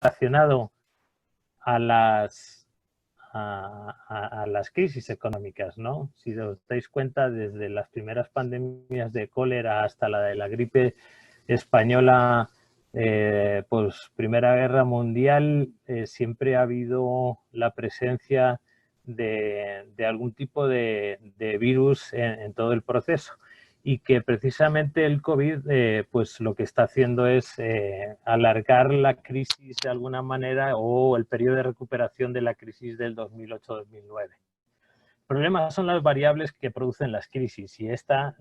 relacionado a las crisis económicas, ¿no? Si os dais cuenta, desde las primeras pandemias de cólera hasta la de la gripe española, pues Primera Guerra Mundial, siempre ha habido la presencia de algún tipo de virus en todo el proceso, y que precisamente el COVID pues lo que está haciendo es alargar la crisis de alguna manera, o el periodo de recuperación de la crisis del 2008-2009. El problema son las variables que producen las crisis, y esta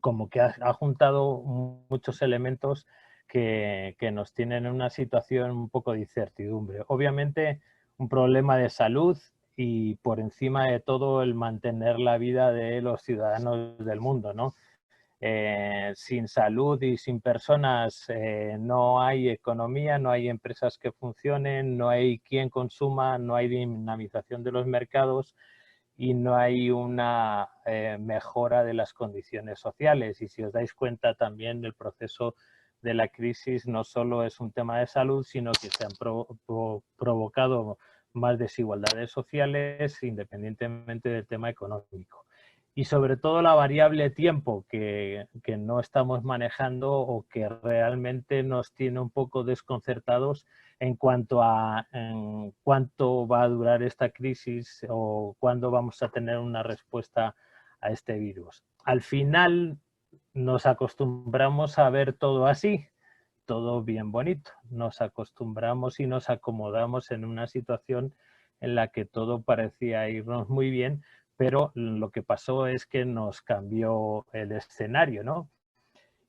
como que ha juntado muchos elementos que nos tienen en una situación un poco de incertidumbre. Obviamente, un problema de salud, y por encima de todo el mantener la vida de los ciudadanos del mundo, ¿no? Sin salud y sin personas no hay economía, no hay empresas que funcionen, no hay quien consuma, no hay dinamización de los mercados y no hay una mejora de las condiciones sociales. Y si os dais cuenta, también el proceso de la crisis no solo es un tema de salud, sino que se han provocado más desigualdades sociales independientemente del tema económico. Y sobre todo la variable tiempo que no estamos manejando, o que realmente nos tiene un poco desconcertados en cuanto a cuánto va a durar esta crisis o cuándo vamos a tener una respuesta a este virus. Al final nos acostumbramos a ver todo así, todo bien bonito. Nos acostumbramos y nos acomodamos en una situación en la que todo parecía irnos muy bien, pero lo que pasó es que nos cambió el escenario, ¿no?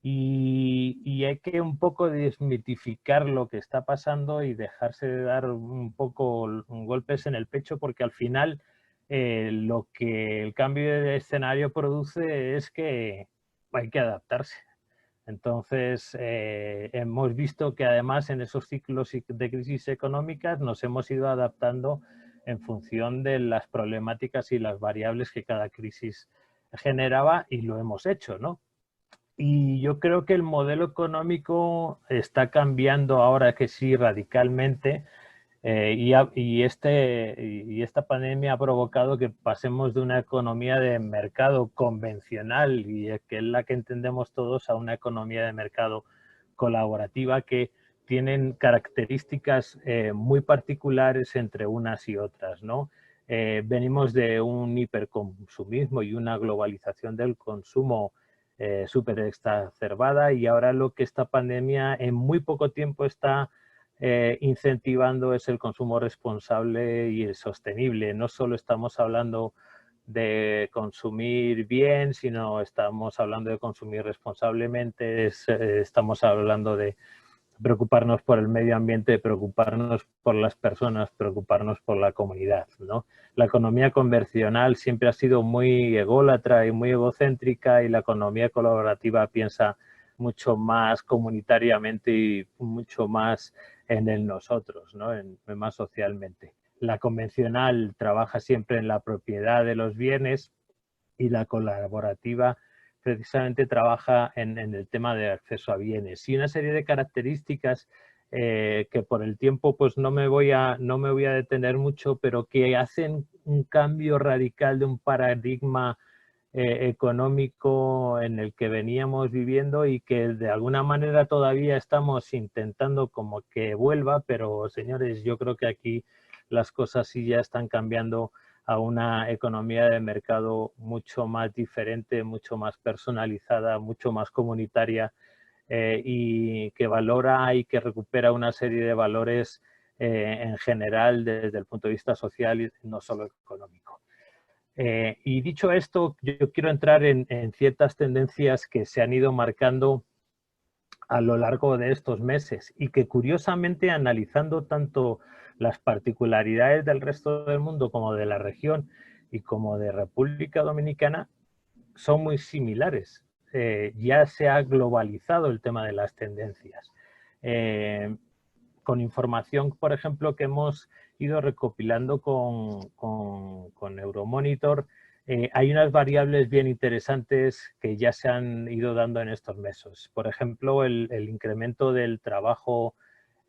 Y hay que un poco desmitificar lo que está pasando y dejarse de dar un poco golpes en el pecho, porque al final lo que el cambio de escenario produce es que hay que adaptarse. Entonces, hemos visto que además en esos ciclos de crisis económicas nos hemos ido adaptando en función de las problemáticas y las variables que cada crisis generaba, y lo hemos hecho, ¿no? Y yo creo que el modelo económico está cambiando ahora, que sí, radicalmente, y esta pandemia ha provocado que pasemos de una economía de mercado convencional, y que es la que entendemos todos, a una economía de mercado colaborativa, que tienen características muy particulares entre unas y otras, ¿no? Venimos de un hiperconsumismo y una globalización del consumo súper exacerbada, y ahora lo que esta pandemia en muy poco tiempo está incentivando es el consumo responsable y el sostenible. No solo estamos hablando de consumir bien, sino estamos hablando de consumir responsablemente, estamos hablando de preocuparnos por el medio ambiente, preocuparnos por las personas, preocuparnos por la comunidad, ¿no? La economía convencional siempre ha sido muy ególatra y muy egocéntrica, y la economía colaborativa piensa mucho más comunitariamente y mucho más en el nosotros, ¿no? Más socialmente. La convencional trabaja siempre en la propiedad de los bienes, y la colaborativa precisamente trabaja en el tema de acceso a bienes, y una serie de características que por el tiempo pues no me voy a detener mucho, pero que hacen un cambio radical de un paradigma económico en el que veníamos viviendo, y que de alguna manera todavía estamos intentando como que vuelva, pero señores, yo creo que aquí las cosas sí ya están cambiando a una economía de mercado mucho más diferente, mucho más personalizada, mucho más comunitaria, y que valora y que recupera una serie de valores en general desde el punto de vista social y no solo económico. Y dicho esto, yo quiero entrar en ciertas tendencias que se han ido marcando a lo largo de estos meses, y que curiosamente, analizando tanto las particularidades del resto del mundo como de la región y como de República Dominicana, son muy similares. Ya se ha globalizado el tema de las tendencias. Con información, por ejemplo, que hemos ido recopilando con Euromonitor, hay unas variables bien interesantes que ya se han ido dando en estos meses. Por ejemplo, el incremento del trabajo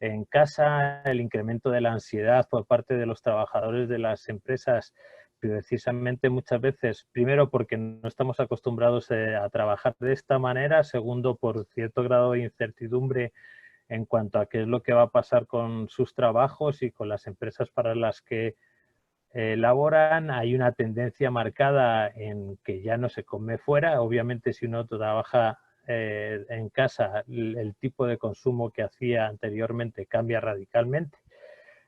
en casa, el incremento de la ansiedad por parte de los trabajadores de las empresas, precisamente muchas veces, primero porque no estamos acostumbrados a trabajar de esta manera, segundo por cierto grado de incertidumbre en cuanto a qué es lo que va a pasar con sus trabajos y con las empresas para las que laboran. Hay una tendencia marcada en que ya no se come fuera. Obviamente, si uno trabaja en casa, el tipo de consumo que hacía anteriormente cambia radicalmente.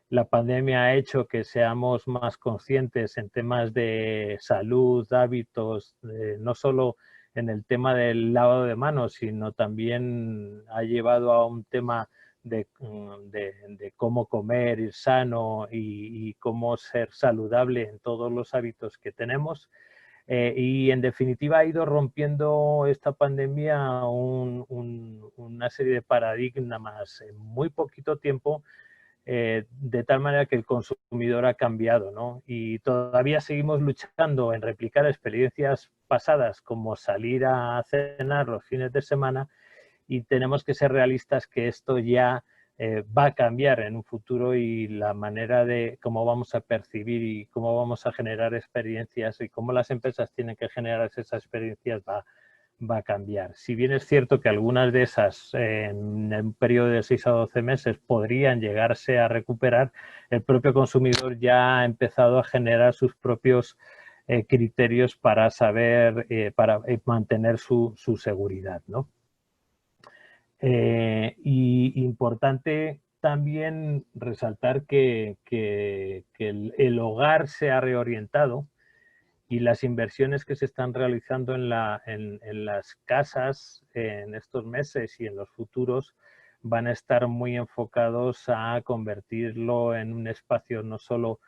La pandemia ha hecho que seamos más conscientes en temas de salud, hábitos, no solo en el tema del lavado de manos, sino también ha llevado a un tema de cómo comer, ir sano y cómo ser saludable en todos los hábitos que tenemos. Y en definitiva ha ido rompiendo esta pandemia una serie de paradigmas en muy poquito tiempo, de tal manera que el consumidor ha cambiado, ¿no? Y todavía seguimos luchando en replicar experiencias pasadas como salir a cenar los fines de semana, y tenemos que ser realistas que esto ya va a cambiar en un futuro, y la manera de cómo vamos a percibir y cómo vamos a generar experiencias y cómo las empresas tienen que generar esas experiencias va a cambiar. Si bien es cierto que algunas de esas en un periodo de 6 a 12 meses podrían llegarse a recuperar, el propio consumidor ya ha empezado a generar sus propios criterios para saber, para mantener su seguridad, ¿no? Y importante también resaltar que el hogar se ha reorientado, y las inversiones que se están realizando en las casas en estos meses y en los futuros van a estar muy enfocados a convertirlo en un espacio no solo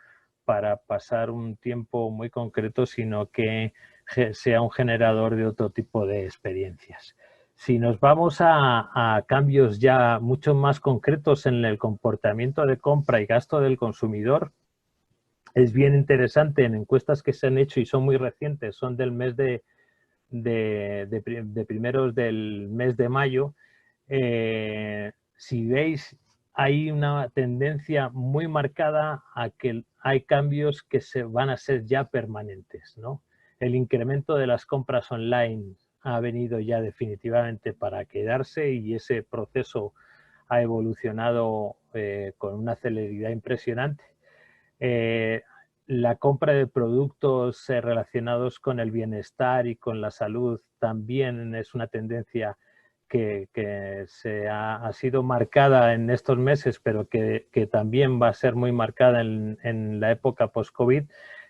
para pasar un tiempo muy concreto, sino que sea un generador de otro tipo de experiencias. Si nos vamos a cambios ya mucho más concretos en el comportamiento de compra y gasto del consumidor, es bien interesante en encuestas que se han hecho y son muy recientes, son del mes de primeros del mes de mayo. Si veis, hay una tendencia muy marcada a que hay cambios que se van a ser ya permanentes, ¿no? El incremento de las compras online ha venido ya definitivamente para quedarse, y ese proceso ha evolucionado con una celeridad impresionante. Eh, la compra de productos relacionados con el bienestar y con la salud también es una tendencia que ha sido marcada en estos meses, pero que también va a ser muy marcada en la época post-COVID.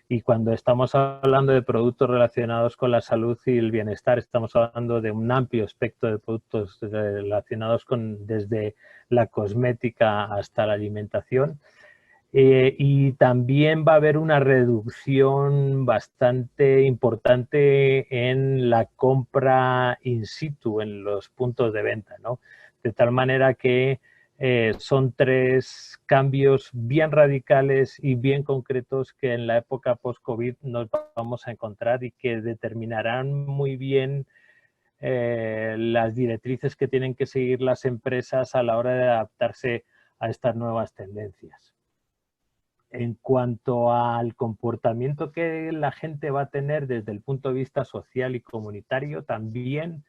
Y cuando estamos hablando de productos relacionados con la salud y el bienestar, estamos hablando de un amplio espectro de productos relacionados con desde la cosmética hasta la alimentación. Y también va a haber una reducción bastante importante en la compra in situ, en los puntos de venta, ¿no? De tal manera que son tres cambios bien radicales y bien concretos que en la época post-COVID nos vamos a encontrar, y que determinarán muy bien las directrices que tienen que seguir las empresas a la hora de adaptarse a estas nuevas tendencias. En cuanto al comportamiento que la gente va a tener desde el punto de vista social y comunitario, también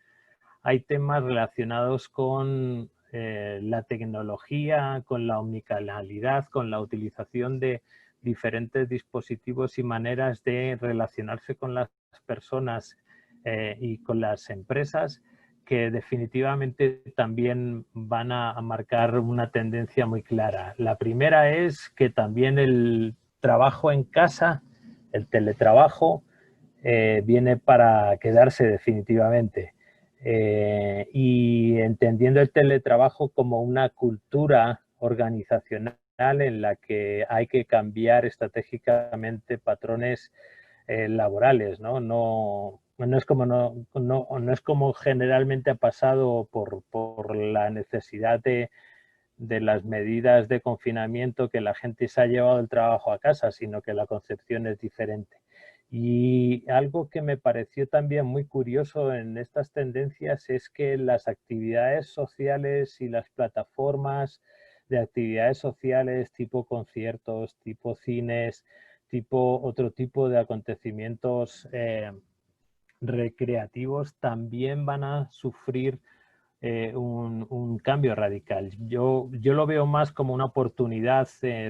hay temas relacionados con la tecnología, con la omnicanalidad, con la utilización de diferentes dispositivos y maneras de relacionarse con las personas y con las empresas, que definitivamente también van a marcar una tendencia muy clara. La primera es que también el trabajo en casa, el teletrabajo, viene para quedarse definitivamente. Y entendiendo el teletrabajo como una cultura organizacional en la que hay que cambiar estratégicamente patrones laborales, ¿no? No es como, no es como generalmente ha pasado por la necesidad de las medidas de confinamiento, que la gente se ha llevado el trabajo a casa, sino que la concepción es diferente. Y algo que me pareció también muy curioso en estas tendencias es que las actividades sociales y las plataformas de actividades sociales tipo conciertos, tipo cines, tipo otro tipo de acontecimientos recreativos también van a sufrir un cambio radical. Yo lo veo más como una oportunidad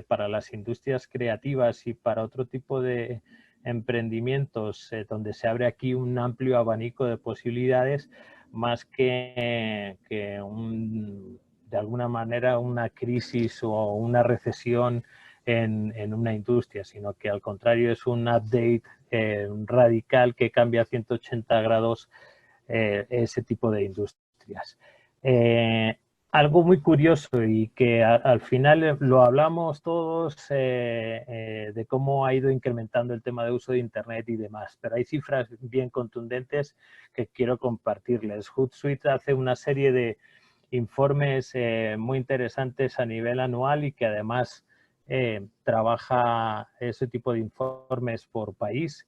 para las industrias creativas y para otro tipo de emprendimientos donde se abre aquí un amplio abanico de posibilidades más que de alguna manera una crisis o una recesión en una industria, sino que al contrario es un update radical que cambia a 180 grados ese tipo de industrias. Algo muy curioso y que al final lo hablamos todos de cómo ha ido incrementando el tema de uso de Internet y demás, pero hay cifras bien contundentes que quiero compartirles. Hootsuite hace una serie de informes muy interesantes a nivel anual y que además trabaja ese tipo de informes por país.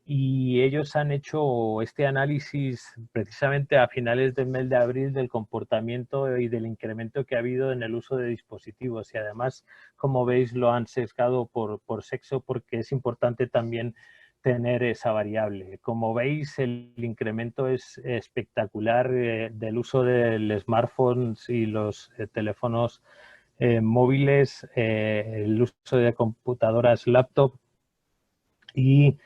Y ellos han hecho este análisis precisamente a finales del mes de abril del comportamiento y del incremento que ha habido en el uso de dispositivos. Y además, como veis, lo han sesgado por sexo porque es importante también tener esa variable. Como veis, el incremento es espectacular del uso del smartphone y los teléfonos móviles, el uso de computadoras laptop y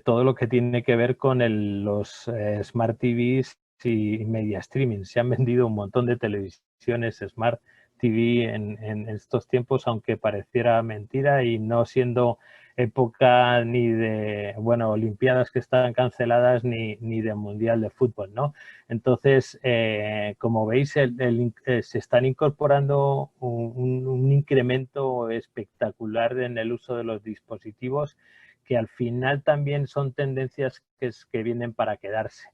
todo lo que tiene que ver con los Smart TVs y media streaming. Se han vendido un montón de televisiones Smart TV en estos tiempos, aunque pareciera mentira y no siendo época ni de, bueno, Olimpiadas que están canceladas ni de Mundial de Fútbol, ¿no? Entonces, como veis, se están incorporando un incremento espectacular en el uso de los dispositivos que al final también son tendencias que vienen para quedarse.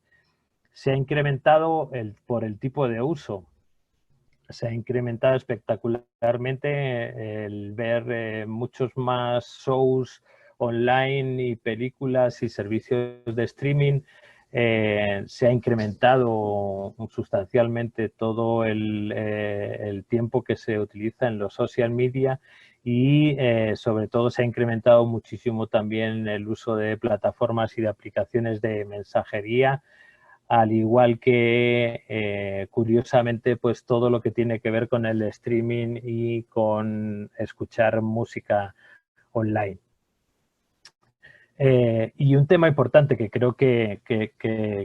Se ha incrementado por el tipo de uso. Se ha incrementado espectacularmente el ver muchos más shows online y películas y servicios de streaming. Se ha incrementado sustancialmente todo el tiempo que se utiliza en los social media y sobre todo se ha incrementado muchísimo también el uso de plataformas y de aplicaciones de mensajería, al igual que curiosamente pues todo lo que tiene que ver con el streaming y con escuchar música online. Y un tema importante que creo que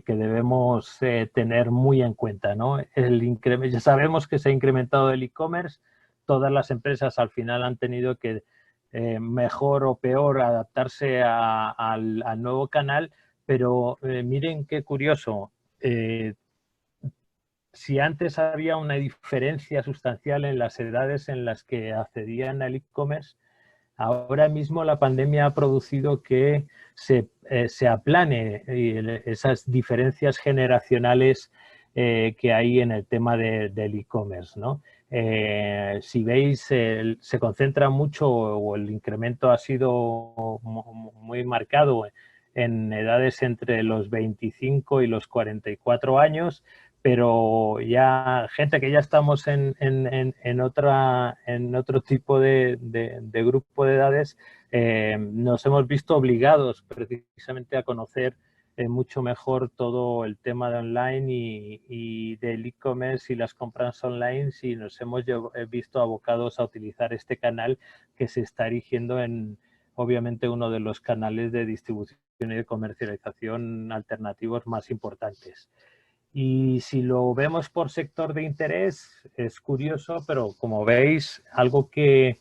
debemos tener muy en cuenta, ¿no? Ya sabemos que se ha incrementado el e-commerce, todas las empresas al final han tenido que mejor o peor adaptarse al nuevo canal, pero miren qué curioso, si antes había una diferencia sustancial en las edades en las que accedían al e-commerce, ahora mismo la pandemia ha producido que se aplane esas diferencias generacionales que hay en el tema del e-commerce, ¿no? Si veis, se concentra mucho o el incremento ha sido muy marcado en edades entre los 25 y los 44 años, pero ya gente que ya estamos en otro tipo de grupo de edades, nos hemos visto obligados precisamente a conocer mucho mejor todo el tema de online y del e-commerce y las compras online, y nos hemos visto abocados a utilizar este canal que se está erigiendo en, obviamente, uno de los canales de distribución y de comercialización alternativos más importantes. Y si lo vemos por sector de interés, es curioso, pero como veis, algo que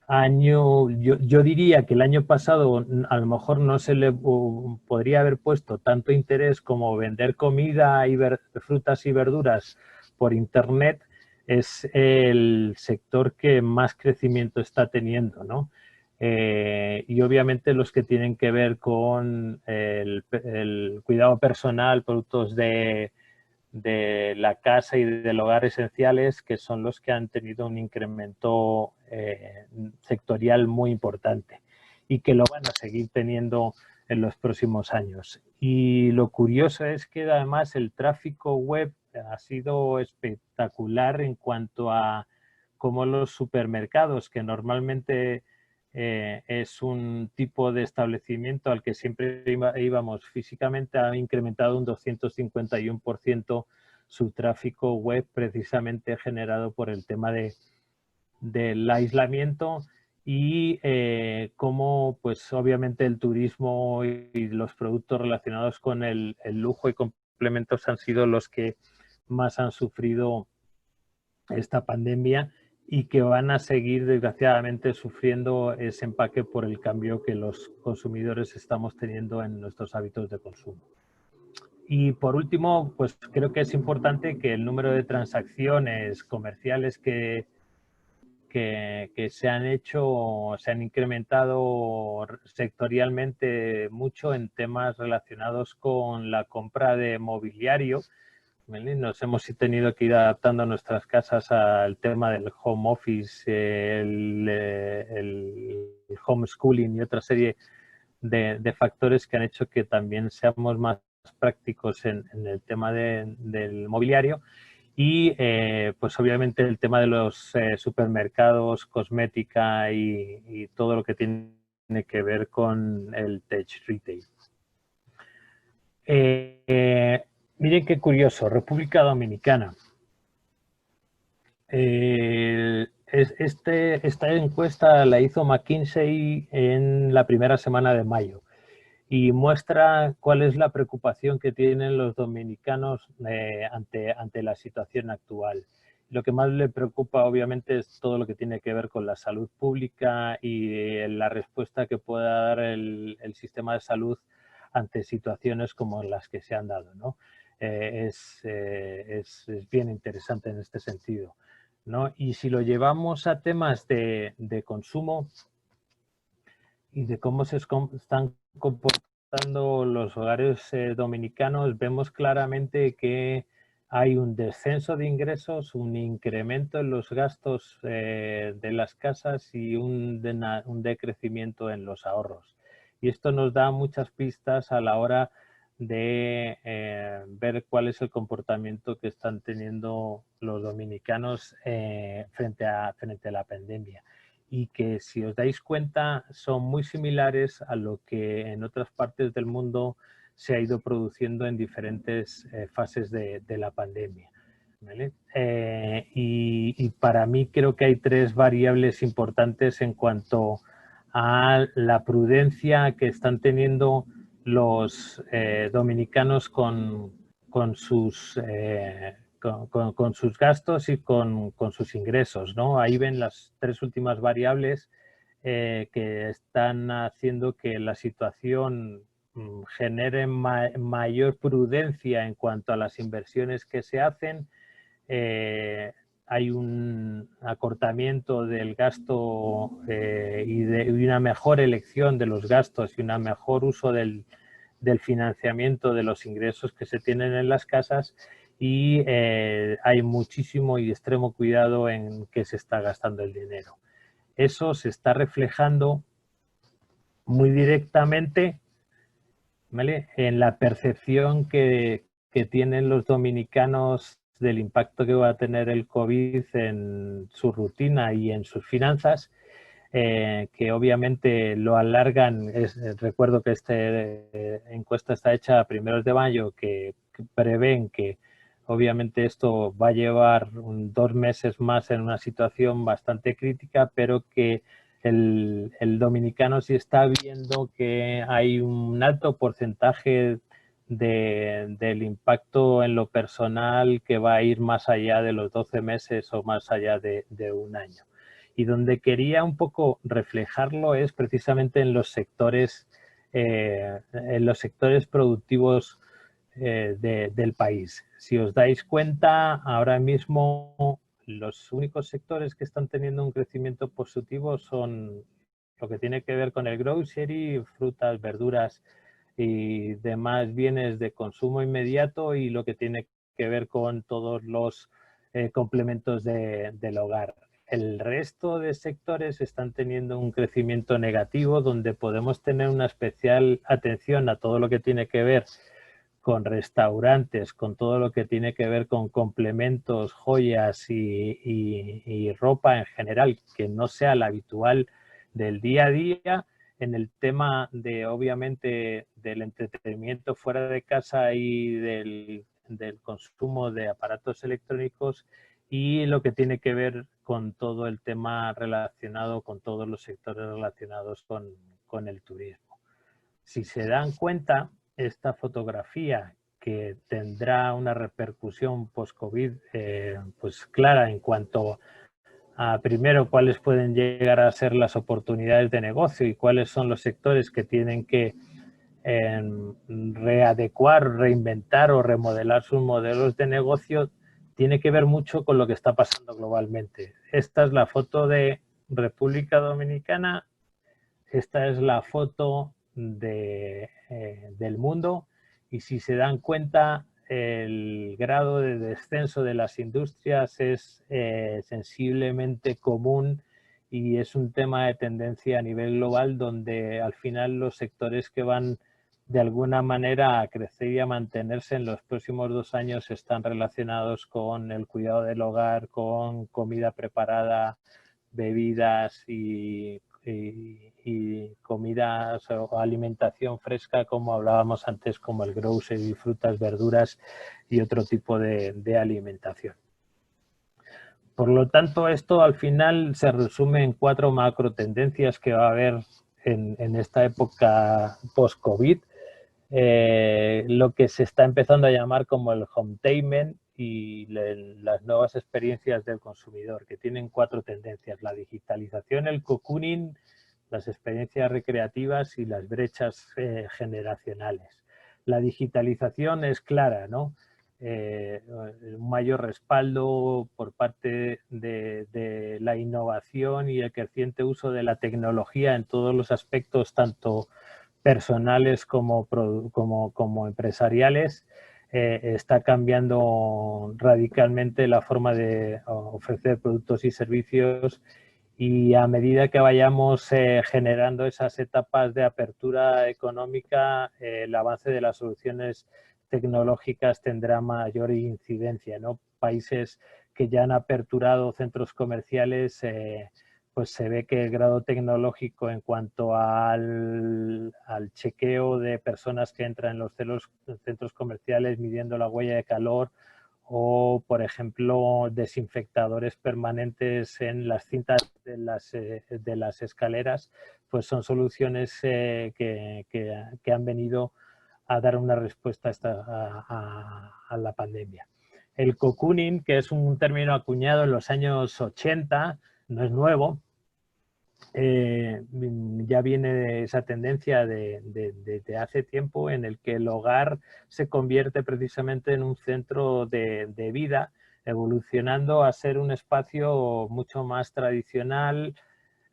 yo diría que el año pasado a lo mejor no se le podría haber puesto tanto interés como vender comida y frutas y verduras por internet, es el sector que más crecimiento está teniendo, ¿no? Y obviamente los que tienen que ver con el cuidado personal, productos de la casa y del hogar esenciales, que son los que han tenido un incremento sectorial muy importante y que lo van a seguir teniendo en los próximos años. Y lo curioso es que además el tráfico web ha sido espectacular en cuanto a cómo los supermercados, que normalmente es un tipo de establecimiento al que siempre íbamos físicamente, ha incrementado un 251% su tráfico web, precisamente generado por el tema del aislamiento, y cómo pues obviamente el turismo y los productos relacionados con el lujo y complementos han sido los que más han sufrido esta pandemia y que van a seguir desgraciadamente sufriendo ese empaque por el cambio que los consumidores estamos teniendo en nuestros hábitos de consumo. Y por último, pues creo que es importante que el número de transacciones comerciales que se han hecho, se han incrementado sectorialmente mucho en temas relacionados con la compra de mobiliario. Nos hemos tenido que ir adaptando a nuestras casas al tema del home office, el homeschooling y otra serie de factores que han hecho que también seamos más prácticos en el tema del mobiliario. Y pues obviamente el tema de los supermercados, cosmética y todo lo que tiene que ver con el tech retail. Miren qué curioso, República Dominicana. Esta encuesta la hizo McKinsey en la primera semana de mayo y muestra cuál es la preocupación que tienen los dominicanos ante la situación actual. Lo que más le preocupa, obviamente, es todo lo que tiene que ver con la salud pública y la respuesta que pueda dar el sistema de salud ante situaciones como las que se han dado, ¿no? Es bien interesante en este sentido, ¿no? Y si lo llevamos a temas de consumo y de cómo se están comportando los hogares dominicanos, vemos claramente que hay un descenso de ingresos, un incremento en los gastos de las casas y un decrecimiento en los ahorros. Y esto nos da muchas pistas a la hora de ver cuál es el comportamiento que están teniendo los dominicanos frente a la pandemia. Y que, si os dais cuenta, son muy similares a lo que en otras partes del mundo se ha ido produciendo en diferentes fases de la pandemia, ¿vale? Y para mí creo que hay tres variables importantes en cuanto a la prudencia que están teniendo los dominicanos con sus gastos y con sus ingresos, ¿no? Ahí ven las tres últimas variables que están haciendo que la situación genere mayor prudencia en cuanto a las inversiones que se hacen. Hay un acortamiento del gasto y una mejor elección de los gastos y un mejor uso del financiamiento de los ingresos que se tienen en las casas, y hay muchísimo y extremo cuidado en qué se está gastando el dinero. Eso se está reflejando muy directamente, ¿vale?, en la percepción que tienen los dominicanos del impacto que va a tener el COVID en su rutina y en sus finanzas, que obviamente lo alargan. Recuerdo que esta encuesta está hecha a primeros de mayo, que prevén que obviamente esto va a llevar 2 meses más en una situación bastante crítica, pero que el dominicano sí está viendo que hay un alto porcentaje del impacto en lo personal que va a ir más allá de los 12 meses o más allá de un año. Y donde quería un poco reflejarlo es precisamente en los sectores productivos del país. Si os dais cuenta, ahora mismo los únicos sectores que están teniendo un crecimiento positivo son lo que tiene que ver con el grocery, frutas, verduras y demás bienes de consumo inmediato, y lo que tiene que ver con todos los complementos del hogar. El resto de sectores están teniendo un crecimiento negativo, donde podemos tener una especial atención a todo lo que tiene que ver con restaurantes, con todo lo que tiene que ver con complementos, joyas y ropa en general, que no sea la habitual del día a día, en el tema de, obviamente, del entretenimiento fuera de casa y del consumo de aparatos electrónicos, y lo que tiene que ver con todo el tema relacionado con todos los sectores relacionados con el turismo. Si se dan cuenta, esta fotografía, que tendrá una repercusión post-COVID pues clara en cuanto a, primero, cuáles pueden llegar a ser las oportunidades de negocio y cuáles son los sectores que tienen que readecuar, reinventar o remodelar sus modelos de negocio, tiene que ver mucho con lo que está pasando globalmente. Esta es la foto de República Dominicana, esta es la foto del mundo, y si se dan cuenta, el grado de descenso de las industrias es sensiblemente común, y es un tema de tendencia a nivel global, donde al final los sectores que van de alguna manera a crecer y a mantenerse en los próximos 2 años están relacionados con el cuidado del hogar, con comida preparada, bebidas y comidas o alimentación fresca, como hablábamos antes, como el grocery, frutas, verduras y otro tipo de alimentación. Por lo tanto, esto al final se resume en 4 macro tendencias que va a haber en esta época post-COVID. Lo que se está empezando a llamar como el hometainment y las nuevas experiencias del consumidor, que tienen 4 tendencias: la digitalización, el cocooning, las experiencias recreativas y las brechas generacionales. La digitalización es clara, ¿no? Un mayor respaldo por parte de la innovación y el creciente uso de la tecnología en todos los aspectos, tanto personales como empresariales. Está cambiando radicalmente la forma de ofrecer productos y servicios, y a medida que vayamos generando esas etapas de apertura económica, el avance de las soluciones tecnológicas tendrá mayor incidencia, ¿no? Países que ya han aperturado centros comerciales, pues se ve que el grado tecnológico en cuanto al chequeo de personas que entran en los centros comerciales midiendo la huella de calor, o, por ejemplo, desinfectadores permanentes en las cintas de las escaleras, pues son soluciones que han venido a dar una respuesta a la pandemia. El cocooning, que es un término acuñado en los años 80, no es nuevo. Ya viene de esa tendencia de hace tiempo, en el que el hogar se convierte precisamente en un centro de vida, evolucionando a ser un espacio mucho más tradicional,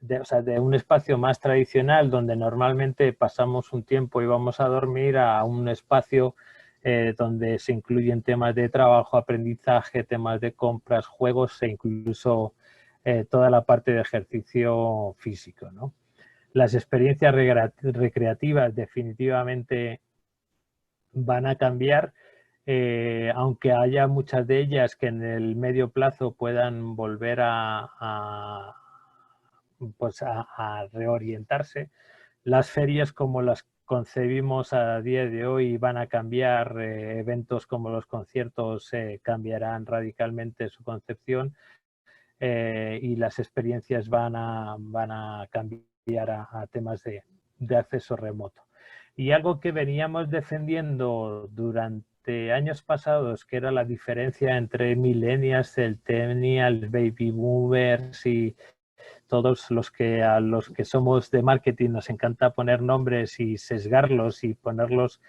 de un espacio más tradicional donde normalmente pasamos un tiempo y vamos a dormir, a un espacio donde se incluyen temas de trabajo, aprendizaje, temas de compras, juegos e incluso toda la parte de ejercicio físico, ¿no? Las experiencias recreativas definitivamente van a cambiar, aunque haya muchas de ellas que en el medio plazo puedan volver a reorientarse. Las ferias, como las concebimos a día de hoy, van a cambiar. Eventos como los conciertos cambiarán radicalmente su concepción, y las experiencias van a cambiar a temas de acceso remoto. Y algo que veníamos defendiendo durante años pasados, que era la diferencia entre millennials, centennials, baby boomers y todos a los que somos de marketing nos encanta poner nombres y sesgarlos y ponerlos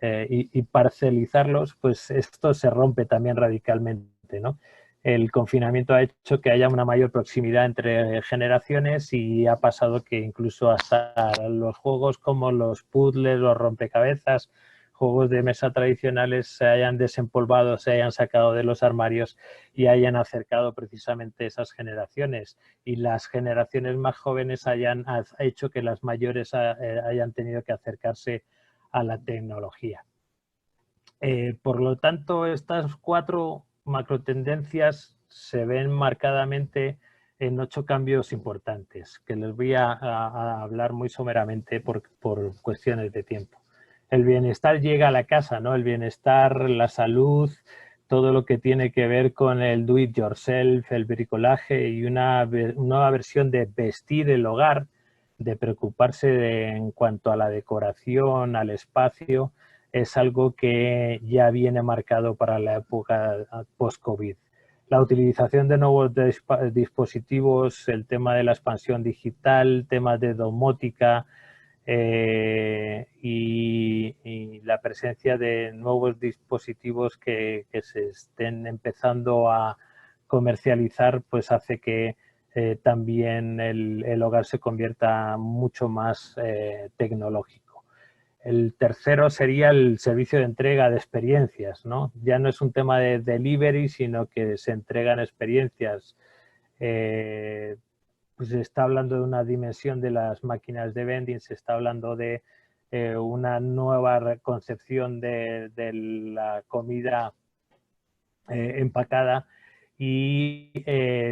y parcelizarlos, pues esto se rompe también radicalmente, ¿no? El confinamiento ha hecho que haya una mayor proximidad entre generaciones, y ha pasado que incluso hasta los juegos como los puzzles, los rompecabezas, juegos de mesa tradicionales se hayan desempolvado, se hayan sacado de los armarios y hayan acercado precisamente esas generaciones, y las generaciones más jóvenes ha hecho que las mayores hayan tenido que acercarse a la tecnología. Por lo tanto, estas 4 macrotendencias se ven marcadamente en 8 cambios importantes, que les voy a hablar muy someramente por cuestiones de tiempo. El bienestar llega a la casa, ¿no? El bienestar, la salud, todo lo que tiene que ver con el do it yourself, el bricolaje y una nueva versión de vestir el hogar, de preocuparse en cuanto a la decoración, al espacio, es algo que ya viene marcado para la época post-COVID. La utilización de nuevos dispositivos, el tema de la expansión digital, temas de domótica y la presencia de nuevos dispositivos que se estén empezando a comercializar, pues hace que también el hogar se convierta mucho más tecnológico. El tercero sería el servicio de entrega de experiencias, ¿no? Ya no es un tema de delivery, sino que se entregan experiencias. Pues se está hablando de una dimensión de las máquinas de vending, se está hablando de una nueva concepción de la comida empacada y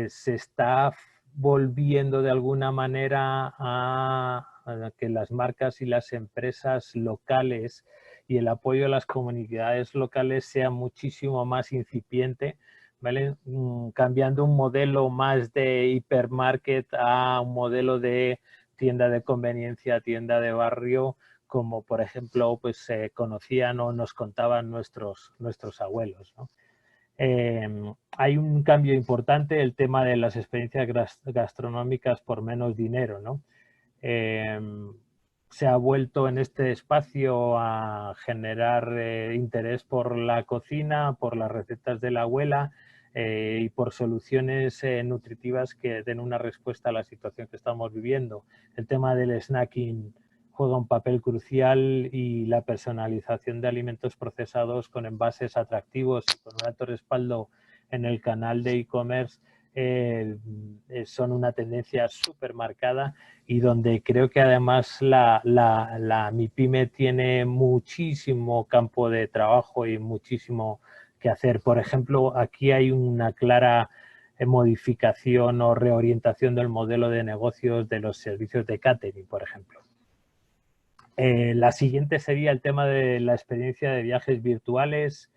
se está volviendo de alguna manera a que las marcas y las empresas locales y el apoyo a las comunidades locales sea muchísimo más incipiente, ¿vale? Cambiando un modelo más de hipermarket a un modelo de tienda de conveniencia, tienda de barrio, como por ejemplo pues se conocían o nos contaban nuestros abuelos, ¿no? Hay un cambio importante, el tema de las experiencias gastronómicas por menos dinero, ¿no? Eh, se ha vuelto en este espacio a generar interés por la cocina, por las recetas de la abuela y por soluciones nutritivas que den una respuesta a la situación que estamos viviendo. El tema del snacking juega un papel crucial y la personalización de alimentos procesados con envases atractivos y con un alto respaldo en el canal de e-commerce son una tendencia súper marcada y donde creo que además la MIPYME tiene muchísimo campo de trabajo y muchísimo que hacer. Por ejemplo, aquí hay una clara modificación o reorientación del modelo de negocios de los servicios de catering, por ejemplo. La siguiente sería el tema de la experiencia de viajes virtuales.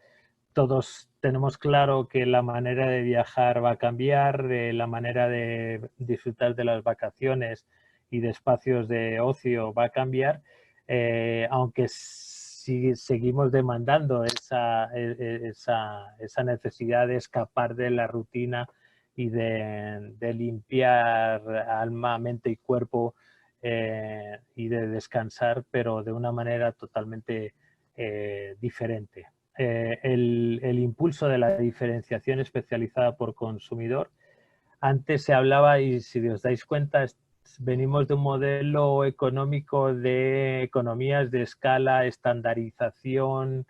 Todos tenemos claro que la manera de viajar va a cambiar, la manera de disfrutar de las vacaciones y de espacios de ocio va a cambiar, aunque si seguimos demandando esa necesidad de escapar de la rutina y de limpiar alma, mente y cuerpo y de descansar, pero de una manera totalmente diferente. El impulso de la diferenciación especializada por consumidor. Antes se hablaba, y si os dais cuenta, venimos de un modelo económico de economías de escala, estandarización,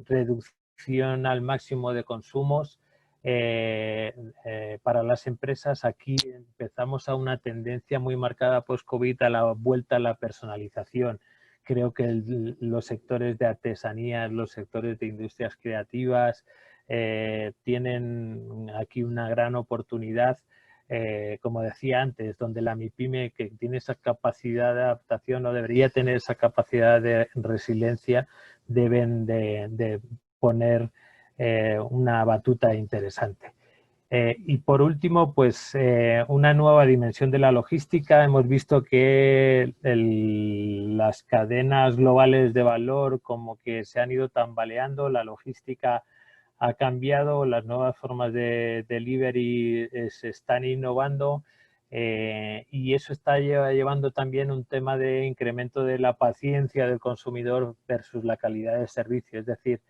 reducción al máximo de consumos. Para las empresas aquí empezamos a una tendencia muy marcada post-COVID a la vuelta a la personalización. Creo que los sectores de artesanías, los sectores de industrias creativas tienen aquí una gran oportunidad, como decía antes, donde la MIPYME que tiene esa capacidad de adaptación o debería tener esa capacidad de resiliencia, deben de poner una batuta interesante. Y por último, pues una nueva dimensión de la logística. Hemos visto que las cadenas globales de valor como que se han ido tambaleando, la logística ha cambiado, las nuevas formas de delivery se están innovando y eso está llevando también un tema de incremento de la paciencia del consumidor versus la calidad del servicio. Es decir,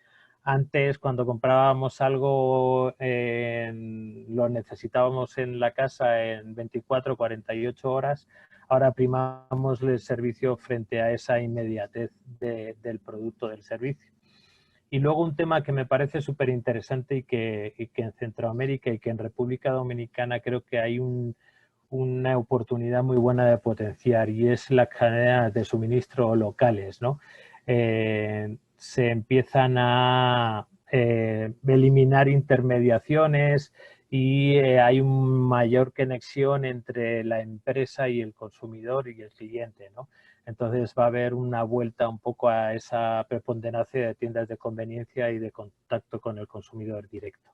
antes, cuando comprábamos algo, lo necesitábamos en la casa en 24, 48 horas. Ahora primamos el servicio frente a esa inmediatez del producto, del servicio. Y luego un tema que me parece súper interesante y que en Centroamérica y que en República Dominicana creo que hay una oportunidad muy buena de potenciar y es las cadenas de suministro locales, ¿no? se empiezan a eliminar intermediaciones y hay una mayor conexión entre la empresa y el consumidor y el cliente, ¿no? Entonces va a haber una vuelta un poco a esa preponderancia de tiendas de conveniencia y de contacto con el consumidor directo.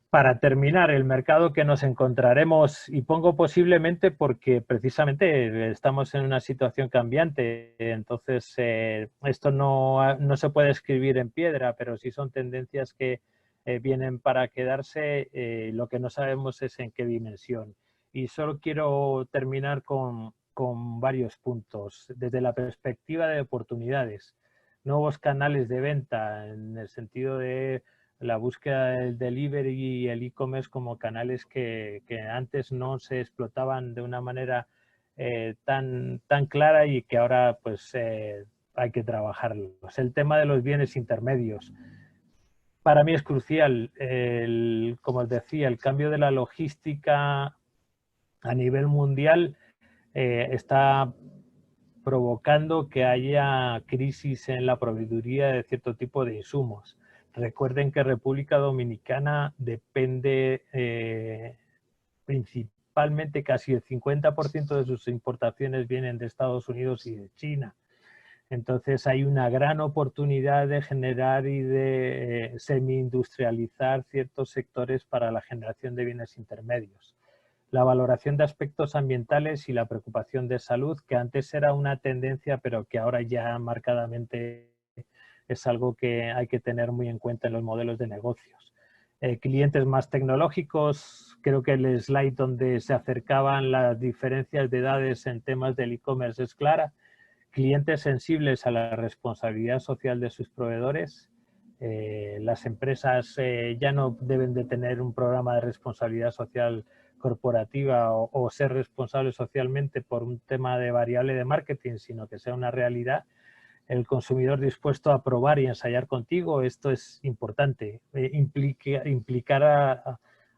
Para terminar, el mercado que nos encontraremos, y pongo posiblemente porque precisamente estamos en una situación cambiante, entonces esto no se puede escribir en piedra, pero sí son tendencias que vienen para quedarse, lo que no sabemos es en qué dimensión. Y solo quiero terminar con varios puntos. Desde la perspectiva de oportunidades, nuevos canales de venta en el sentido de la búsqueda del delivery y el e-commerce como canales que antes no se explotaban de una manera tan clara y que ahora pues hay que trabajarlos. El tema de los bienes intermedios. Para mí es crucial, como os decía, el cambio de la logística a nivel mundial está provocando que haya crisis en la proveeduría de cierto tipo de insumos. Recuerden que República Dominicana depende principalmente, casi el 50% de sus importaciones vienen de Estados Unidos y de China. Entonces hay una gran oportunidad de generar y de semi-industrializar ciertos sectores para la generación de bienes intermedios. La valoración de aspectos ambientales y la preocupación de salud, que antes era una tendencia, pero que ahora ya marcadamente es algo que hay que tener muy en cuenta en los modelos de negocios. Clientes más tecnológicos, creo que el slide donde se acercaban las diferencias de edades en temas del e-commerce es clara. Clientes sensibles a la responsabilidad social de sus proveedores. Las empresas ya no deben de tener un programa de responsabilidad social corporativa o ser responsables socialmente por un tema de variable de marketing, sino que sea una realidad. El consumidor dispuesto a probar y ensayar contigo, esto es importante. Implicar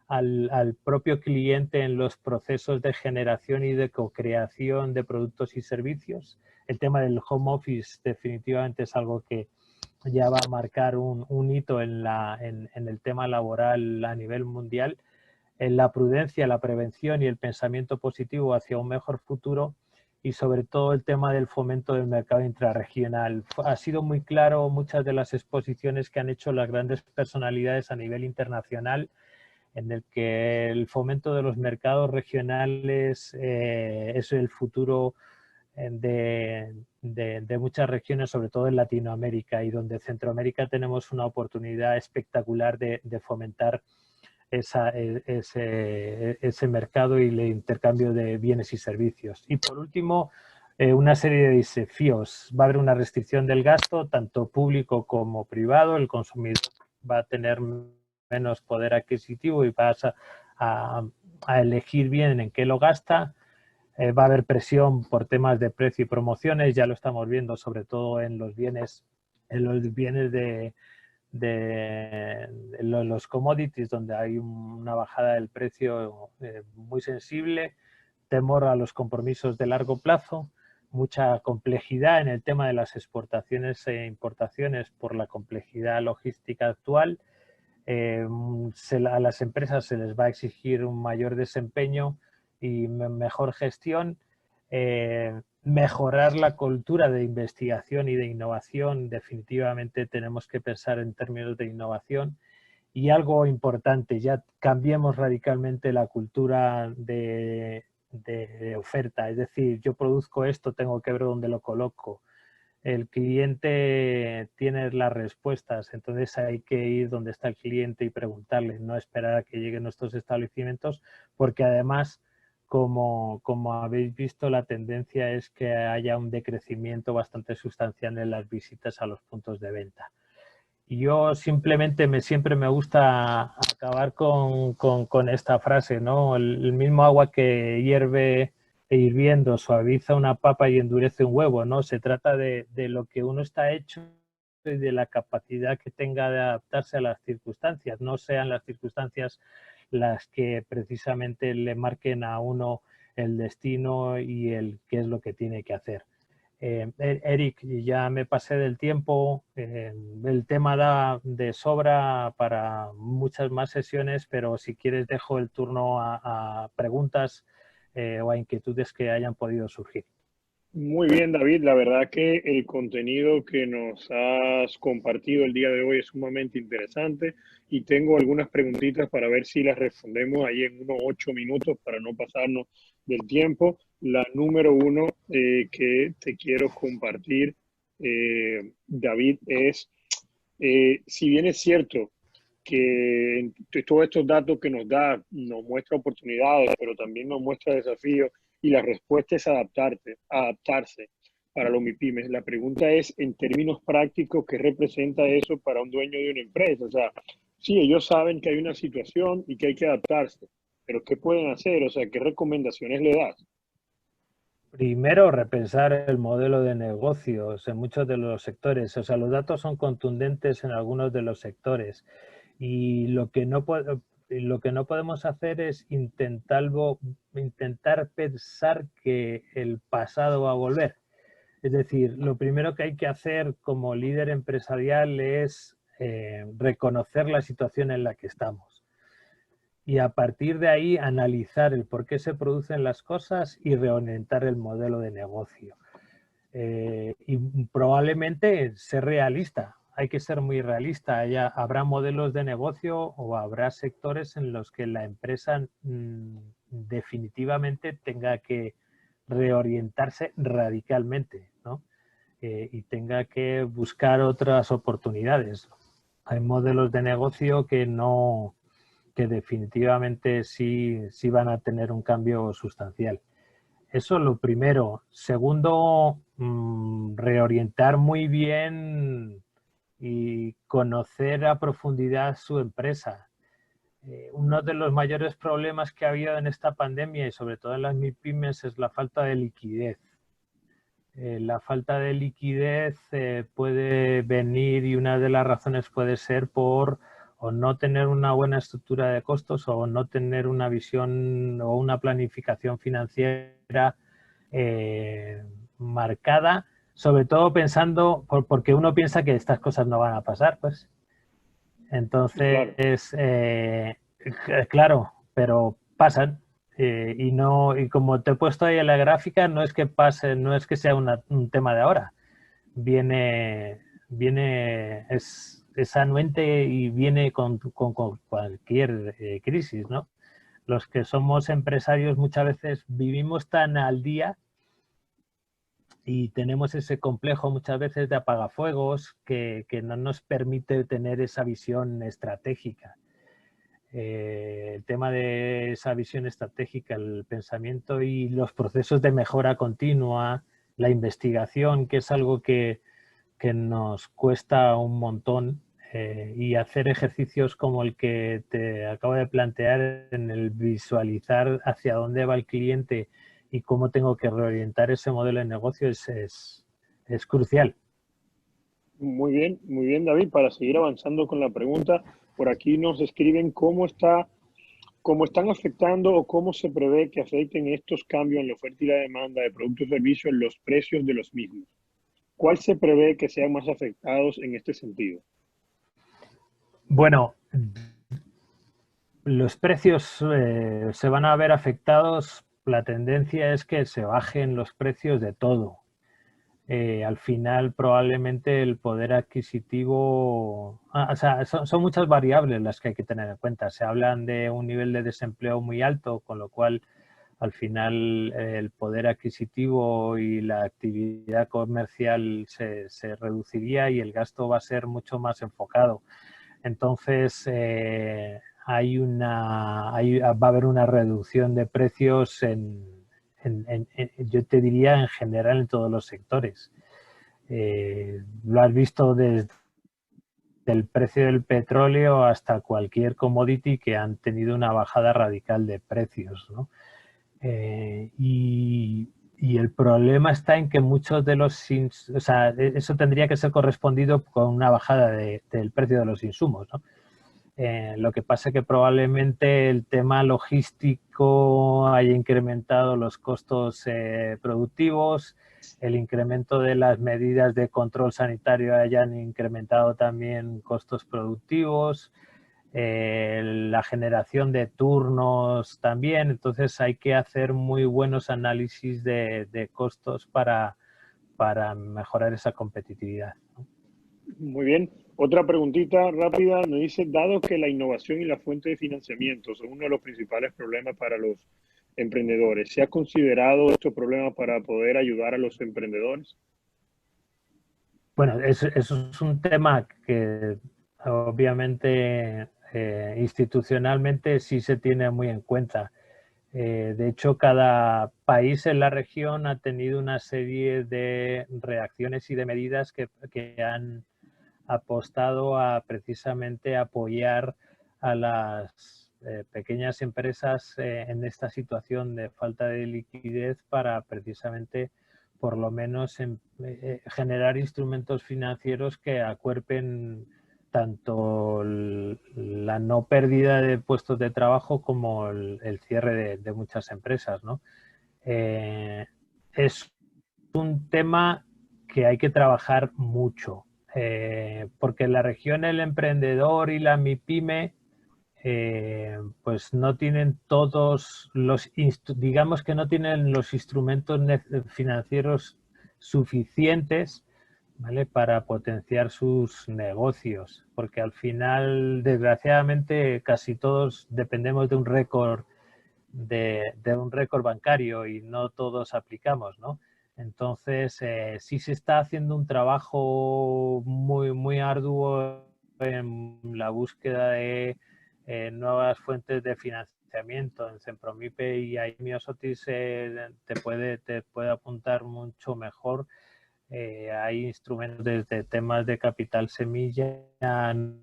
al propio cliente en los procesos de generación y de co-creación de productos y servicios. El tema del home office definitivamente es algo que ya va a marcar un hito en el tema laboral a nivel mundial. En la prudencia, la prevención y el pensamiento positivo hacia un mejor futuro, y sobre todo el tema del fomento del mercado intrarregional. Ha sido muy claro muchas de las exposiciones que han hecho las grandes personalidades a nivel internacional, en el que el fomento de los mercados regionales es el futuro de muchas regiones, sobre todo en Latinoamérica, y donde en Centroamérica tenemos una oportunidad espectacular de fomentar ese mercado y el intercambio de bienes y servicios. Y por último, una serie de desafíos. Va a haber una restricción del gasto, tanto público como privado. El consumidor va a tener menos poder adquisitivo y va a elegir bien en qué lo gasta. Va a haber presión por temas de precio y promociones. Ya lo estamos viendo, sobre todo en los bienes de los commodities, donde hay una bajada del precio muy sensible, temor a los compromisos de largo plazo, mucha complejidad en el tema de las exportaciones e importaciones por la complejidad logística actual. A las empresas se les va a exigir un mayor desempeño y mejor gestión. Mejorar la cultura de investigación y de innovación. Definitivamente tenemos que pensar en términos de innovación. Y algo importante, ya cambiemos radicalmente la cultura de oferta. Es decir, yo produzco esto, tengo que ver dónde lo coloco. El cliente tiene las respuestas, entonces hay que ir donde está el cliente y preguntarle, no esperar a que lleguen nuestros establecimientos, porque además, como habéis visto, la tendencia es que haya un decrecimiento bastante sustancial en las visitas a los puntos de venta. Y yo simplemente siempre me gusta acabar con esta frase, ¿no? El mismo agua que hierve e hirviendo suaviza una papa y endurece un huevo, ¿no? Se trata de lo que uno está hecho y de la capacidad que tenga de adaptarse a las circunstancias. No sean las circunstancias las que precisamente le marquen a uno el destino y el qué es lo que tiene que hacer. Eric, ya me pasé del tiempo, el tema da de sobra para muchas más sesiones, pero si quieres dejo el turno a preguntas o a inquietudes que hayan podido surgir. Muy bien, David. La verdad que el contenido que nos has compartido el día de hoy es sumamente interesante y tengo algunas preguntitas para ver si las respondemos ahí en unos 8 minutos para no pasarnos del tiempo. La número uno que te quiero compartir, David, es, si bien es cierto que todos estos datos que nos da nos muestra oportunidades, pero también nos muestra desafíos y la respuesta es adaptarse para los MIPYMES. La pregunta es, en términos prácticos, ¿qué representa eso para un dueño de una empresa? O sea, sí, ellos saben que hay una situación y que hay que adaptarse, pero ¿qué pueden hacer? O sea, ¿qué recomendaciones le das? Primero, repensar el modelo de negocios en muchos de los sectores. O sea, los datos son contundentes en algunos de los sectores y lo que no podemos hacer es intentar pensar que el pasado va a volver. Es decir, lo primero que hay que hacer como líder empresarial es reconocer la situación en la que estamos y a partir de ahí analizar el por qué se producen las cosas y reorientar el modelo de negocio. Y probablemente ser realista, hay que ser muy realista. Habrá modelos de negocio o habrá sectores en los que la empresa definitivamente tenga que reorientarse radicalmente, ¿no? Y tenga que buscar otras oportunidades. Hay modelos de negocio que definitivamente sí van a tener un cambio sustancial. Eso es lo primero. Segundo, reorientar muy bien y conocer a profundidad su empresa. Uno de los mayores problemas que ha habido en esta pandemia y sobre todo en las MIPYMES es la falta de liquidez. La falta de liquidez puede venir y una de las razones puede ser por o no tener una buena estructura de costos o no tener una visión o una planificación financiera marcada, sobre todo pensando, porque uno piensa que estas cosas no van a pasar, pues. Claro. Entonces, claro, pero pasan. Y como te he puesto ahí en la gráfica, no es que pase, no es que sea un tema de ahora. Es anuente y viene con cualquier crisis, ¿no? Los que somos empresarios muchas veces vivimos tan al día y tenemos ese complejo muchas veces de apagafuegos que no nos permite tener esa visión estratégica. El tema de esa visión estratégica, el pensamiento y los procesos de mejora continua, la investigación, que es algo que nos cuesta un montón, y hacer ejercicios como el que te acabo de plantear en el visualizar hacia dónde va el cliente y cómo tengo que reorientar ese modelo de negocio es crucial. Muy bien, David. Para seguir avanzando con la pregunta, por aquí nos escriben cómo están afectando o cómo se prevé que afecten estos cambios en la oferta y la demanda de productos y servicios los precios de los mismos. ¿Cuál se prevé que sean más afectados en este sentido? Bueno, los precios se van a ver afectados. La tendencia es que se bajen los precios de todo. Al final probablemente el poder adquisitivo, o sea, son muchas variables las que hay que tener en cuenta. Se hablan de un nivel de desempleo muy alto, con lo cual al final el poder adquisitivo y la actividad comercial se reduciría y el gasto va a ser mucho más enfocado. Entonces va a haber una reducción de precios yo te diría en general en todos los sectores. Lo has visto desde el precio del petróleo hasta cualquier commodity que han tenido una bajada radical de precios, ¿no? Y el problema está en que muchos de o sea, eso tendría que ser correspondido con una bajada del precio de los insumos, ¿no? Lo que pasa es que probablemente el tema logístico haya incrementado los costos productivos, el incremento de las medidas de control sanitario hayan incrementado también costos productivos, la generación de turnos también. Entonces hay que hacer muy buenos análisis de costos para mejorar esa competitividad, ¿no? Muy bien. Otra preguntita rápida. Nos dice, dado que la innovación y la fuente de financiamiento son uno de los principales problemas para los emprendedores, ¿se ha considerado estos problemas para poder ayudar a los emprendedores? Bueno, eso es un tema que obviamente institucionalmente sí se tiene muy en cuenta. De hecho, cada país en la región ha tenido una serie de reacciones y de medidas que han apostado a precisamente apoyar a las pequeñas empresas en esta situación de falta de liquidez para precisamente por lo menos generar instrumentos financieros que acuerpen tanto la no pérdida de puestos de trabajo como el cierre de muchas empresas, ¿no? Es un tema que hay que trabajar mucho, porque en la región el emprendedor y la MIPYME pues no tienen todos los, digamos que no tienen los instrumentos financieros suficientes, ¿vale?, para potenciar sus negocios, porque al final, desgraciadamente, casi todos dependemos de un récord de un récord bancario y no todos aplicamos, ¿no? Entonces, sí se está haciendo un trabajo muy arduo en la búsqueda de nuevas fuentes de financiamiento. En Sempromipe y ahí Miosotis te puede apuntar mucho mejor. Hay instrumentos desde temas de capital semilla,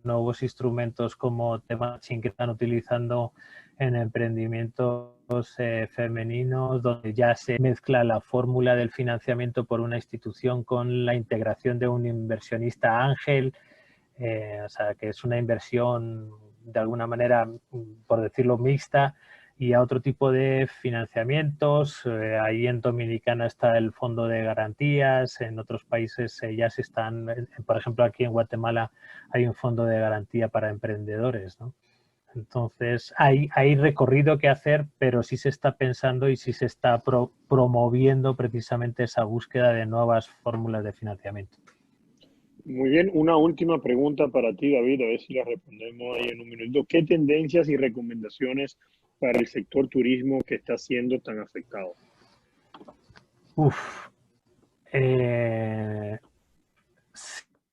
nuevos instrumentos como temas que están utilizando en emprendimientos femeninos, donde ya se mezcla la fórmula del financiamiento por una institución con la integración de un inversionista ángel, o sea, que es una inversión de alguna manera, por decirlo, mixta, y a otro tipo de financiamientos. Ahí en Dominicana está el fondo de garantías, en otros países ya se están, por ejemplo, aquí en Guatemala hay un fondo de garantía para emprendedores, ¿no? Entonces, hay recorrido que hacer, pero sí se está pensando y sí se está promoviendo precisamente esa búsqueda de nuevas fórmulas de financiamiento. Muy bien, una última pregunta para ti, David, a ver si la respondemos ahí en un minuto. ¿Qué tendencias y recomendaciones para el sector turismo que está siendo tan afectado?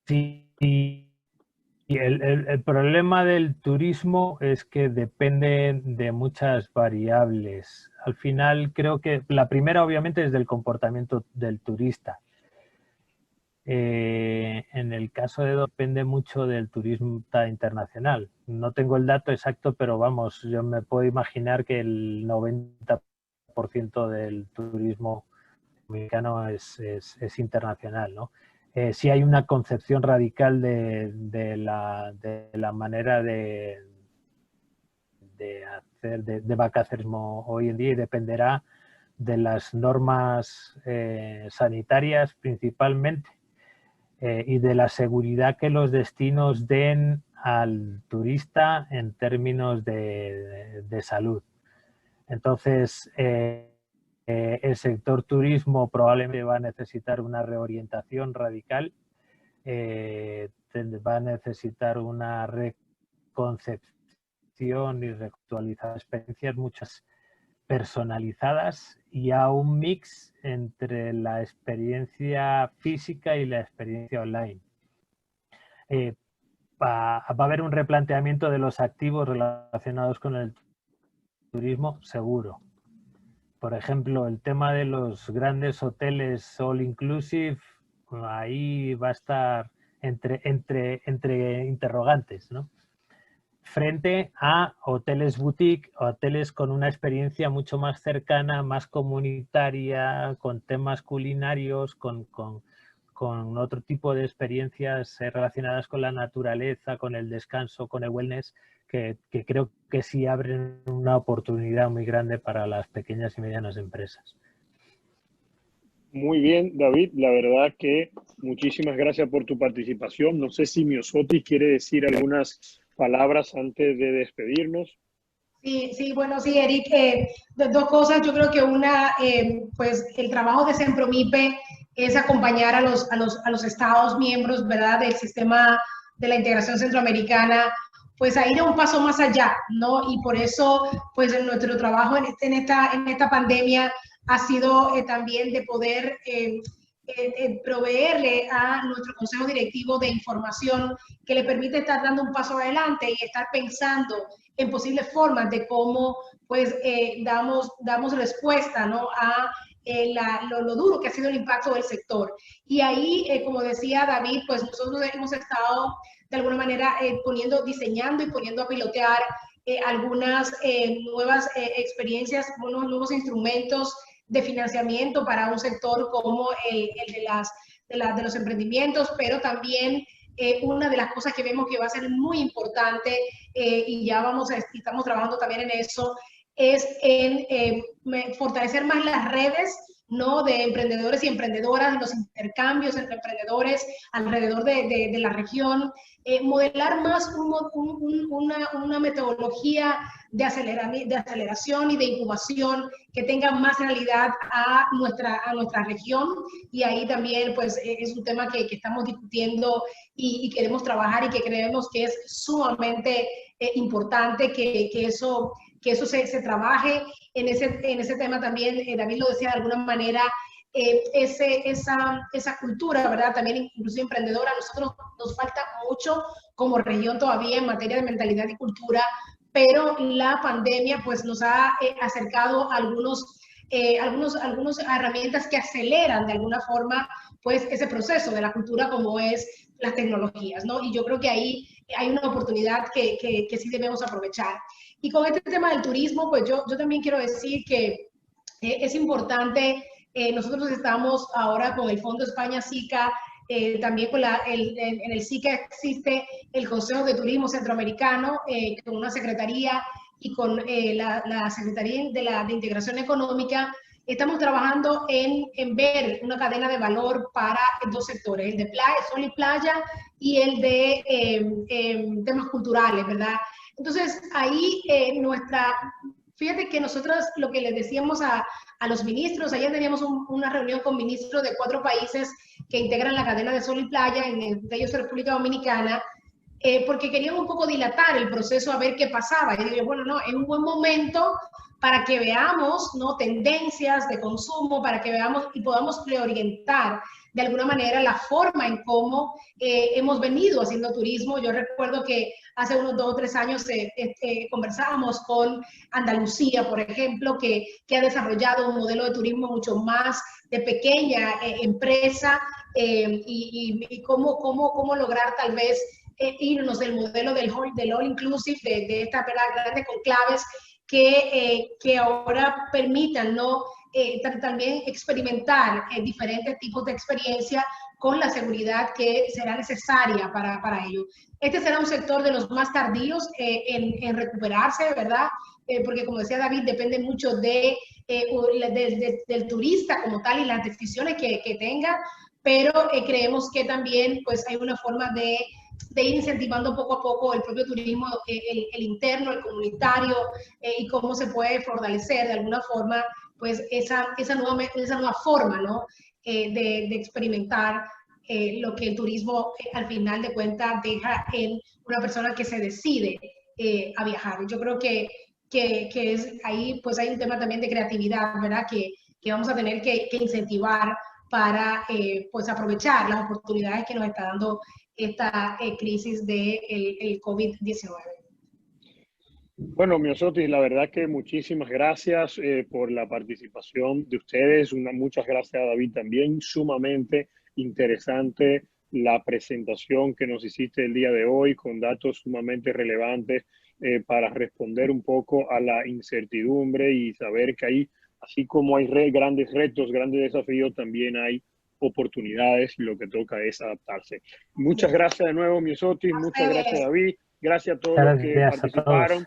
Sí, el problema del turismo es que depende de muchas variables. Al final creo que la primera obviamente es del comportamiento del turista. En el caso de depende mucho del turismo internacional. No tengo el dato exacto, pero vamos, yo me puedo imaginar que el 90% del turismo dominicano es internacional, ¿no? Sí hay una concepción radical de la manera de hacer de vacacionismo hoy en día, y dependerá de las normas sanitarias principalmente, y de la seguridad que los destinos den al turista en términos de salud. Entonces, el sector turismo probablemente va a necesitar una reorientación radical, va a necesitar una reconcepción y reactualizar experiencias, muchas personalizadas, y a un mix entre la experiencia física y la experiencia online. Va a haber un replanteamiento de los activos relacionados con el turismo, seguro. Por ejemplo, el tema de los grandes hoteles all inclusive, ahí va a estar entre interrogantes, ¿no? Frente a hoteles boutique, hoteles con una experiencia mucho más cercana, más comunitaria, con temas culinarios, con con otro tipo de experiencias relacionadas con la naturaleza, con el descanso, con el wellness, que creo que sí abren una oportunidad muy grande para las pequeñas y medianas empresas. Muy bien, David, la verdad que muchísimas gracias por tu participación. No sé si Miosotis quiere decir algunas palabras antes de despedirnos. Sí, sí, bueno, sí, Eric, dos cosas. Yo creo que una, pues el trabajo de Sempromipe es acompañar a los Estados miembros, ¿verdad?, del sistema de la integración centroamericana, pues a ir a un paso más allá, ¿no? Y por eso, pues en nuestro trabajo en esta pandemia ha sido también de poder proveerle a nuestro consejo directivo de información que le permite estar dando un paso adelante y estar pensando en posibles formas de cómo pues damos respuesta, ¿no?, a lo duro que ha sido el impacto del sector. Y ahí, como decía David, pues nosotros hemos estado de alguna manera diseñando y poniendo a pilotear algunas nuevas experiencias, unos nuevos instrumentos de financiamiento para un sector como el de los emprendimientos, pero también una de las cosas que vemos que va a ser muy importante y ya estamos trabajando también en eso, es en fortalecer más las redes, ¿no?, de emprendedores y emprendedoras, los intercambios entre emprendedores alrededor de la región, modelar más una metodología de aceleración y de incubación que tenga más realidad a nuestra región, y ahí también pues es un tema que estamos discutiendo y queremos trabajar y que creemos que es sumamente importante que eso se trabaje en ese tema también. David lo decía de alguna manera, esa cultura, ¿verdad?, también incluso emprendedora. Nosotros nos falta mucho como región todavía en materia de mentalidad y cultura, pero la pandemia pues nos ha acercado a algunas herramientas que aceleran de alguna forma pues ese proceso de la cultura, como es las tecnologías, ¿no? Y yo creo que ahí hay una oportunidad que sí debemos aprovechar. Y con este tema del turismo, pues yo también quiero decir que es importante. Nosotros estamos ahora con el Fondo España SICA, también en el SICA existe el Consejo de Turismo Centroamericano, con una secretaría y con la Secretaría de Integración Económica. Estamos trabajando en ver una cadena de valor para dos sectores, el de playa, sol y playa, y el de temas culturales, ¿verdad? Entonces, ahí fíjate que nosotros lo que les decíamos a los ministros, ayer teníamos una reunión con ministros de 4 países que integran la cadena de sol y playa, entre ellos República Dominicana, porque querían un poco dilatar el proceso a ver qué pasaba. Y digo, bueno, no, es un buen momento para que veamos, ¿no?, tendencias de consumo, para que veamos y podamos reorientar de alguna manera la forma en cómo hemos venido haciendo turismo. Yo recuerdo que hace unos 2 o 3 años conversábamos con Andalucía, por ejemplo, que ha desarrollado un modelo de turismo mucho más de pequeña empresa, y cómo lograr tal vez irnos del modelo del all inclusive, de estas grandes conclaves que ahora permitan, ¿no?, también experimentar diferentes tipos de experiencia con la seguridad que será necesaria para ello. Este será un sector de los más tardíos en recuperarse, ¿verdad? Porque como decía David, depende mucho del turista como tal y las decisiones que tenga, pero creemos que también pues hay una forma de ir incentivando poco a poco el propio turismo, el interno, el comunitario, y cómo se puede fortalecer de alguna forma pues esa nueva forma, ¿no?, de experimentar lo que el turismo al final de cuentas deja en una persona que se decide a viajar. Yo creo que es ahí, pues hay un tema también de creatividad, ¿verdad?, que vamos a tener que incentivar para pues aprovechar las oportunidades que nos está dando esta crisis del COVID-19. Bueno, Miosotis, la verdad que muchísimas gracias por la participación de ustedes. Muchas gracias a David también. Sumamente interesante la presentación que nos hiciste el día de hoy, con datos sumamente relevantes para responder un poco a la incertidumbre y saber que ahí, así como hay grandes retos, grandes desafíos, también hay oportunidades y lo que toca es adaptarse. Muchas gracias de nuevo, Miosotis, muchas gracias, David, gracias a todos los que participaron.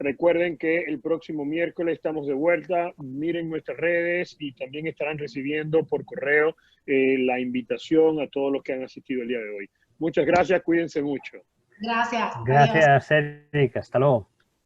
Recuerden que el próximo miércoles estamos de vuelta. Miren nuestras redes y también estarán recibiendo por correo la invitación a todos los que han asistido el día de hoy. Muchas gracias, cuídense mucho. Gracias. Gracias, Eric. Hasta luego.